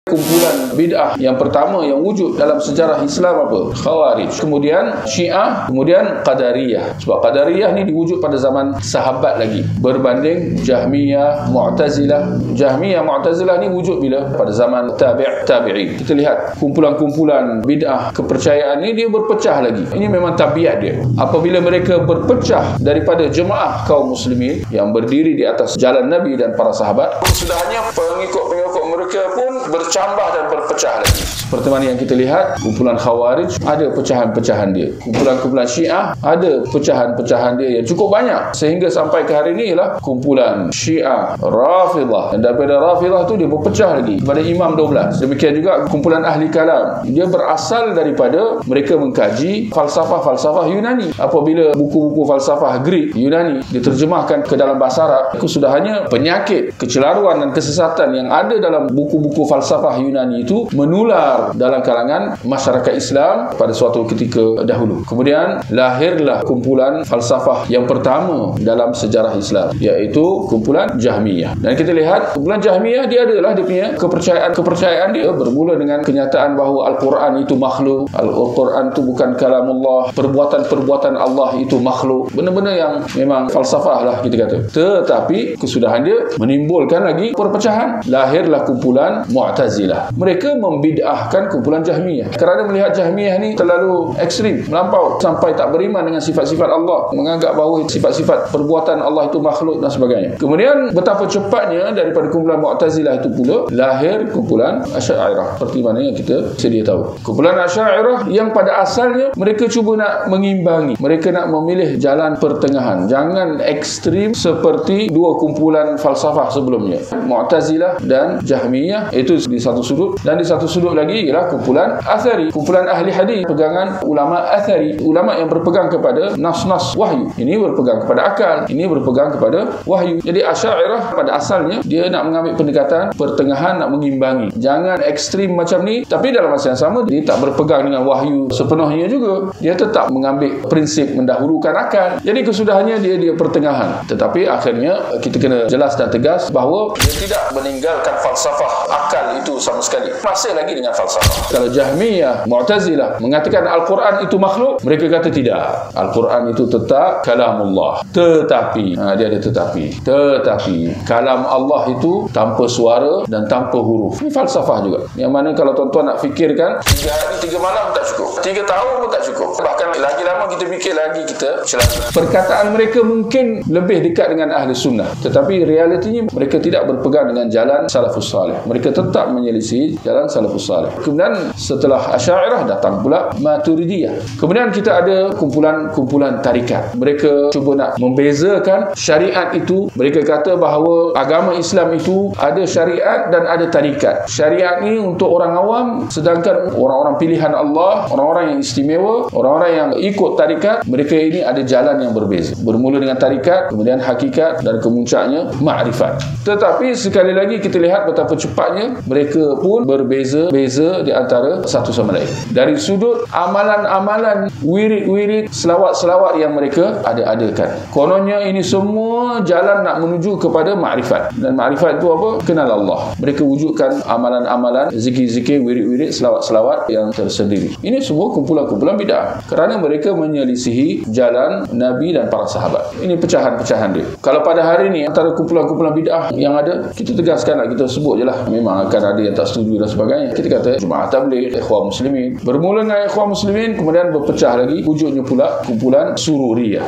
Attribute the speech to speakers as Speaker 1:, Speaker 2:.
Speaker 1: Kumpulan bid'ah yang pertama yang wujud dalam sejarah Islam apa? Khawarij. Kemudian Syiah, kemudian Qadariyah. Sebab Qadariyah ni diwujud pada zaman sahabat lagi. Berbanding Jahmiyah, Mu'tazilah. Jahmiyah, Mu'tazilah ni wujud bila? Pada zaman tabi'in. Kita lihat kumpulan-kumpulan bid'ah kepercayaan ni dia berpecah lagi. Ini memang tabiat dia. Apabila mereka berpecah daripada jemaah kaum muslimin yang berdiri di atas jalan Nabi dan para sahabat, sudahnya pengikut-pengikut mereka pun bercambah dan berpecah lagi. Seperti mana yang kita lihat, kumpulan Khawarij ada pecahan-pecahan dia. Kumpulan-kumpulan Syiah ada pecahan-pecahan dia yang cukup banyak. Sehingga sampai ke hari ini lah kumpulan Syiah Rafidah. Dan daripada Rafidah tu dia berpecah lagi kepada Imam 12. Demikian juga kumpulan Ahli Kalam. Dia berasal daripada mereka mengkaji falsafah-falsafah Yunani. Apabila buku-buku falsafah Greek, Yunani diterjemahkan ke dalam bahasa Arab, itu sudah hanya penyakit, kecelaruan dan kesesatan yang ada dalam buku-buku falsafah Yunani itu menular dalam kalangan masyarakat Islam pada suatu ketika dahulu. Kemudian lahirlah kumpulan falsafah yang pertama dalam sejarah Islam, iaitu kumpulan Jahmiyah. Dan kita lihat kumpulan Jahmiyah dia adalah dia punya kepercayaan dia bermula dengan kenyataan bahawa Al-Quran itu makhluk, Al-Quran itu bukan kalamullah, perbuatan-perbuatan Allah itu makhluk. Benda-benda yang memang falsafah lah kita kata. Tetapi kesudahan dia menimbulkan lagi perpecahan. Lahirlah kumpulan Mu'tazilah. Mereka membid'ahkan kumpulan Jahmiyah kerana melihat Jahmiyah ni terlalu ekstrim, melampau sampai tak beriman dengan sifat-sifat Allah, menganggap bahawa sifat-sifat perbuatan Allah itu makhluk dan sebagainya. Kemudian betapa cepatnya daripada kumpulan Mu'tazilah itu pula lahir kumpulan Asy'ariyah, seperti mana yang kita sedia tahu. Kumpulan Asy'ariyah yang pada asalnya mereka cuba nak mengimbangi, mereka nak memilih jalan pertengahan, jangan ekstrim seperti dua kumpulan falsafah sebelumnya, Mu'tazilah dan Jahmiyah. Itu di satu sudut, dan di satu sudut lagi ialah kumpulan Athari, kumpulan ahli hadis, pegangan ulama Athari, ulama yang berpegang kepada nas-nas wahyu. Ini berpegang kepada akal, ini berpegang kepada wahyu. Jadi Asy'ariyah pada asalnya dia nak mengambil pendekatan pertengahan, nak mengimbangi, jangan ekstrim macam ni, tapi dalam masa yang sama dia tak berpegang dengan wahyu sepenuhnya juga, dia tetap mengambil prinsip mendahulukan akal. Jadi kesudahannya dia pertengahan. Tetapi akhirnya kita kena jelas dan tegas bahawa dia tidak meninggalkan falsafah akal itu sama sekali, masih lagi dengan falsafah. Kalau Jahmiyah, Mu'tazilah mengatakan Al-Quran itu makhluk, mereka kata tidak, Al-Quran itu tetap kalamullah. Tetapi dia ada tetapi kalam Allah itu tanpa suara dan tanpa huruf. Ini falsafah juga, yang mana kalau tuan-tuan nak fikirkan 3 hari 3 malam tak cukup, 3 tahun pun tak cukup, bahkan lagi lama kita fikir lagi kita celaka. Perkataan mereka mungkin lebih dekat dengan ahli sunnah, tetapi realitinya mereka tidak berpegang dengan jalan salafus salih. Mereka tetap menyelisih jalan salafus salih. Kemudian setelah Asy'ariyah datang pula Maturidiyah. Kemudian kita ada kumpulan tarikat. Mereka cuba nak membezakan syariat itu. Mereka kata bahawa agama Islam itu ada syariat dan ada tarikat. Syariat ni untuk orang awam, sedangkan orang-orang pilihan Allah, orang-orang yang istimewa, orang-orang yang ikut tarikat, mereka ini ada jalan yang berbeza. Bermula dengan tarikat, kemudian hakikat, dan kemuncaknya ma'rifat. Tetapi sekali lagi kita lihat betapa cepatnya mereka pun berbeza-beza di antara satu sama lain. Dari sudut amalan-amalan, wirid-wirid, selawat-selawat yang mereka ada-adakan. Kononnya ini semua jalan nak menuju kepada ma'rifat. Dan ma'rifat itu apa? Kenal Allah. Mereka wujudkan amalan-amalan, zikir-zikir, wirid-wirid, selawat-selawat yang tersendiri. Ini semua kumpulan-kumpulan bid'ah kerana mereka menyelisihi jalan Nabi dan para sahabat. Ini pecahan-pecahan dia. Kalau pada hari ini antara kumpulan-kumpulan bid'ah yang ada, kita tegaskanlah, kita sebut je lah. Memang akan ada yang tak setuju dan sebagainya. Kita kata Jemaah Tabligh, Ikhwan Muslimin. Bermula dengan Ikhwan Muslimin, kemudian berpecah lagi, wujudnya pula kumpulan Sururiyah.